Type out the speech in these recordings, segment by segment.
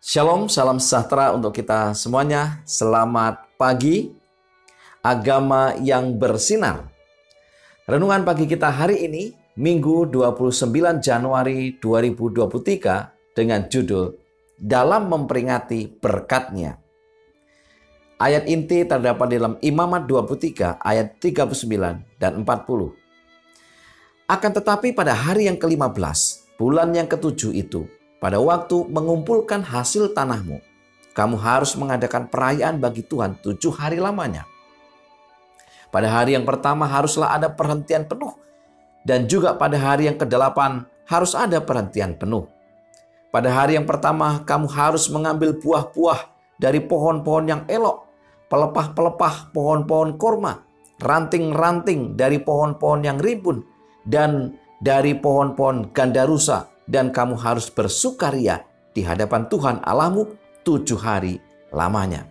Shalom, salam sejahtera untuk kita semuanya. Selamat pagi, agama yang bersinar. Renungan pagi kita hari ini, Minggu 29 Januari 2023 dengan judul Dalam Memperingati Berkat-Nya. Ayat inti terdapat dalam Imamat 23 ayat 39 dan 40. Akan tetapi pada hari yang ke-15, bulan yang ke-7 itu, pada waktu mengumpulkan hasil tanahmu, kamu harus mengadakan perayaan bagi Tuhan 7 hari lamanya. Pada hari yang pertama haruslah ada perhentian penuh, dan juga pada hari yang ke-8 harus ada perhentian penuh. Pada hari yang pertama kamu harus mengambil buah-buah dari pohon-pohon yang elok, pelepah-pelepah pohon-pohon korma, ranting-ranting dari pohon-pohon yang rimbun, dan dari pohon-pohon gandarusa, dan kamu harus bersukaria di hadapan Tuhan Allahmu 7 hari lamanya.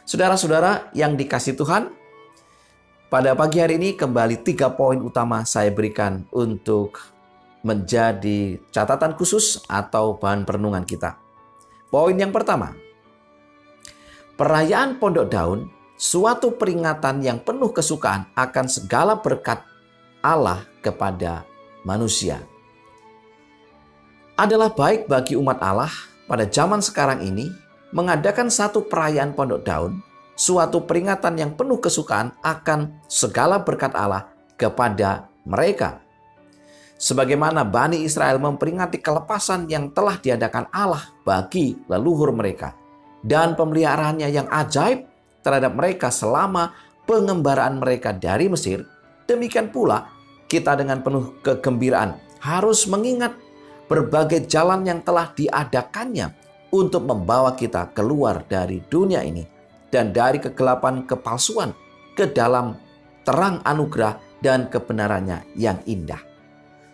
Saudara-saudara yang dikasihi Tuhan, pada pagi hari ini kembali 3 poin utama saya berikan untuk menjadi catatan khusus atau bahan perenungan kita. Poin yang pertama, perayaan Pondok Daun, suatu peringatan yang penuh kesukaan akan segala berkat Allah kepada manusia. Adalah baik bagi umat Allah pada zaman sekarang ini mengadakan satu perayaan Pondok Daun, suatu peringatan yang penuh kesukaan akan segala berkat Allah kepada mereka. Sebagaimana Bani Israel memperingati kelepasan yang telah diadakan Allah bagi leluhur mereka dan pemeliharaannya yang ajaib terhadap mereka selama pengembaraan mereka dari Mesir, demikian pula kita dengan penuh kegembiraan harus mengingat berbagai jalan yang telah diadakannya untuk membawa kita keluar dari dunia ini dan dari kegelapan kepalsuan ke dalam terang anugerah dan kebenarannya yang indah.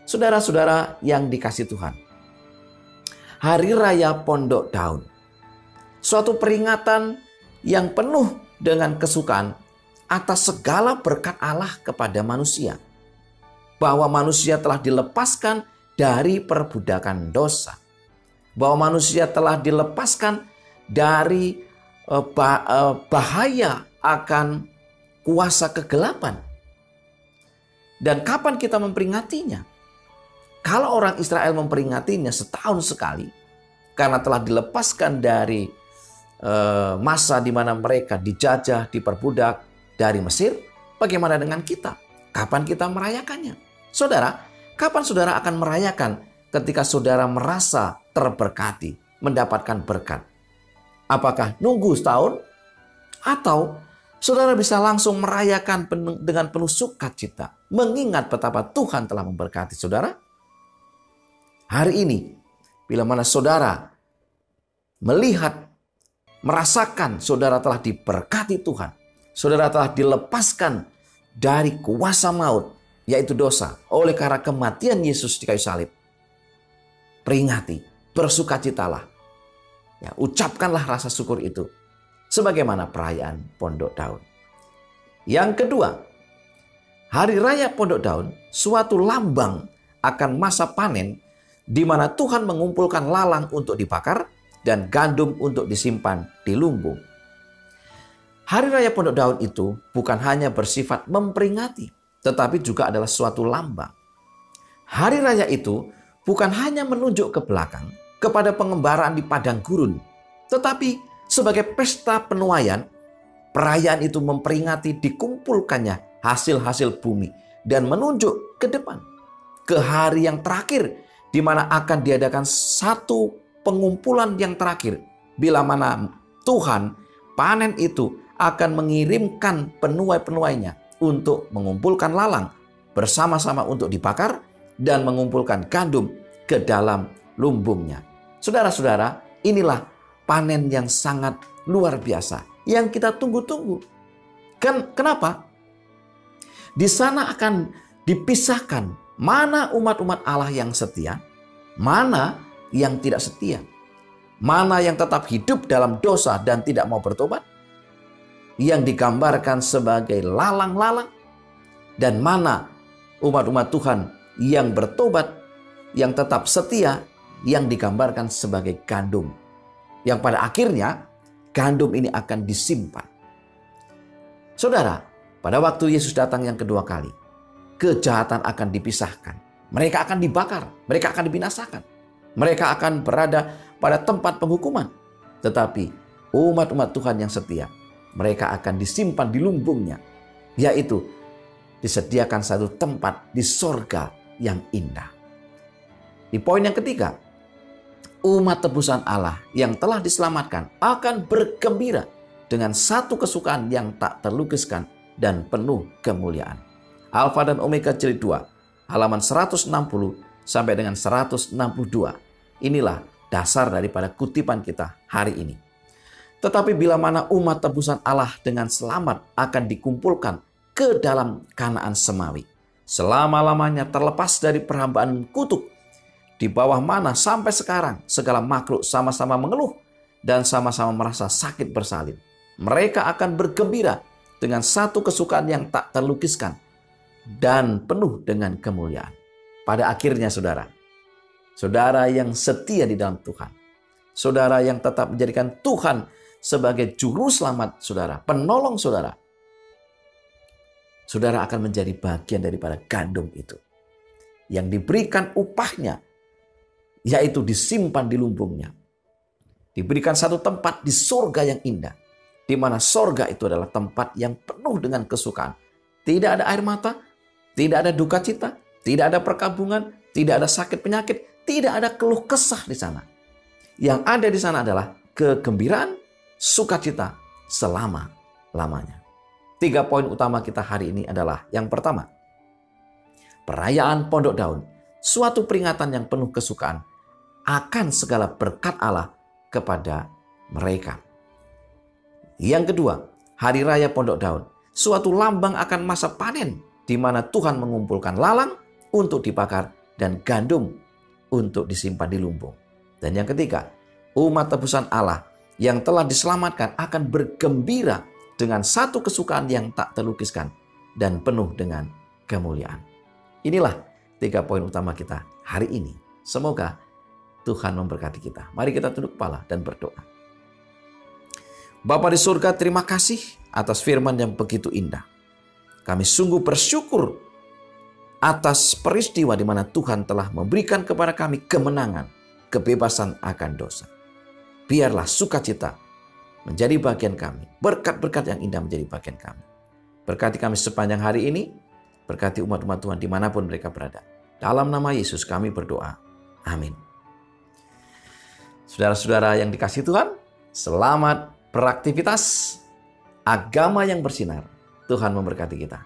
Saudara-saudara yang dikasihi Tuhan, Hari Raya Pondok Daun, suatu peringatan yang penuh dengan kesukaan atas segala berkat Allah kepada manusia, bahwa manusia telah dilepaskan dari perbudakan dosa, bahwa manusia telah dilepaskan dari bahaya akan kuasa kegelapan. Dan kapan kita memperingatinya? Kalau orang Israel memperingatinya setahun sekali, karena telah dilepaskan dari masa di mana mereka dijajah, diperbudak dari Mesir, bagaimana dengan kita? Kapan kita merayakannya? Saudara, kapan saudara akan merayakan ketika saudara merasa terberkati, mendapatkan berkat? Apakah nunggu setahun? Atau saudara bisa langsung merayakan dengan penuh sukacita, mengingat betapa Tuhan telah memberkati saudara? Hari ini, bila mana saudara melihat, merasakan saudara telah diberkati Tuhan, saudara telah dilepaskan dari kuasa maut, yaitu dosa, oleh karena kematian Yesus di kayu salib, peringati, bersukacitalah. Ya, ucapkanlah rasa syukur itu sebagaimana perayaan Pondok Daun. Yang kedua, Hari Raya Pondok Daun, suatu lambang akan masa panen di mana Tuhan mengumpulkan lalang untuk dibakar dan gandum untuk disimpan di lumbung. Hari Raya Pondok Daun itu bukan hanya bersifat memperingati, tetapi juga adalah suatu lambang. Hari raya itu bukan hanya menunjuk ke belakang kepada pengembaraan di padang gurun, tetapi sebagai pesta penuaian, perayaan itu memperingati dikumpulkannya hasil-hasil bumi dan menunjuk ke depan, ke hari yang terakhir di mana akan diadakan satu pengumpulan yang terakhir, bila mana Tuhan panen itu akan mengirimkan penuai-penuainya untuk mengumpulkan lalang bersama-sama untuk dibakar dan mengumpulkan gandum ke dalam lumbungnya. Saudara-saudara, inilah panen yang sangat luar biasa yang kita tunggu-tunggu. Kenapa? Di sana akan dipisahkan mana umat-umat Allah yang setia, mana yang tidak setia, mana yang tetap hidup dalam dosa dan tidak mau bertobat, yang digambarkan sebagai lalang-lalang, dan mana umat-umat Tuhan yang bertobat, yang tetap setia, yang digambarkan sebagai gandum. Yang pada akhirnya gandum ini akan disimpan. Saudara, pada waktu Yesus datang yang kedua kali, kejahatan akan dipisahkan. Mereka akan dibakar, mereka akan dibinasakan. Mereka akan berada pada tempat penghukuman. Tetapi umat-umat Tuhan yang setia, mereka akan disimpan di lumbungnya, yaitu disediakan satu tempat di sorga yang indah. Di poin yang ketiga, umat tebusan Allah yang telah diselamatkan akan bergembira dengan satu kesukaan yang tak terlukiskan dan penuh kemuliaan. Alfa dan Omega jilid 2, halaman 160 sampai dengan 162. Inilah dasar daripada kutipan kita hari ini. Tetapi bila mana umat tebusan Allah dengan selamat akan dikumpulkan ke dalam Kanaan semawi, selama-lamanya terlepas dari perhambaan kutuk, di bawah mana sampai sekarang segala makhluk sama-sama mengeluh dan sama-sama merasa sakit bersalin. Mereka akan bergembira dengan satu kesukaan yang tak terlukiskan dan penuh dengan kemuliaan. Pada akhirnya saudara, saudara yang setia di dalam Tuhan, saudara yang tetap menjadikan Tuhan sebagai juru selamat saudara, penolong saudara, saudara akan menjadi bagian daripada gandum itu yang diberikan upahnya, yaitu disimpan di lumbungnya. Diberikan satu tempat di sorga yang indah, di mana sorga itu adalah tempat yang penuh dengan kesukaan. Tidak ada air mata, tidak ada duka cita, tidak ada perkabungan, tidak ada sakit penyakit, tidak ada keluh kesah di sana. Yang ada di sana adalah kegembiraan, sukacita selama-lamanya. 3 poin utama kita hari ini adalah yang pertama, perayaan Pondok Daun, suatu peringatan yang penuh kesukaan akan segala berkat Allah kepada mereka. Yang kedua, Hari Raya Pondok Daun, suatu lambang akan masa panen di mana Tuhan mengumpulkan lalang untuk dibakar dan gandum untuk disimpan di lumbung. Dan yang ketiga, umat tebusan Allah yang telah diselamatkan akan bergembira dengan satu kesukaan yang tak terlukiskan dan penuh dengan kemuliaan. Inilah 3 poin utama kita hari ini. Semoga Tuhan memberkati kita. Mari kita tunduk kepala dan berdoa. Bapa di surga, terima kasih atas firman yang begitu indah. Kami sungguh bersyukur atas peristiwa di mana Tuhan telah memberikan kepada kami kemenangan, kebebasan akan dosa. Biarlah sukacita menjadi bagian kami. Berkat-berkat yang indah menjadi bagian kami. Berkati kami sepanjang hari ini. Berkati umat-umat Tuhan dimanapun mereka berada. Dalam nama Yesus kami berdoa. Amin. Saudara-saudara yang dikasihi Tuhan, selamat beraktivitas. Agama yang bersinar. Tuhan memberkati kita.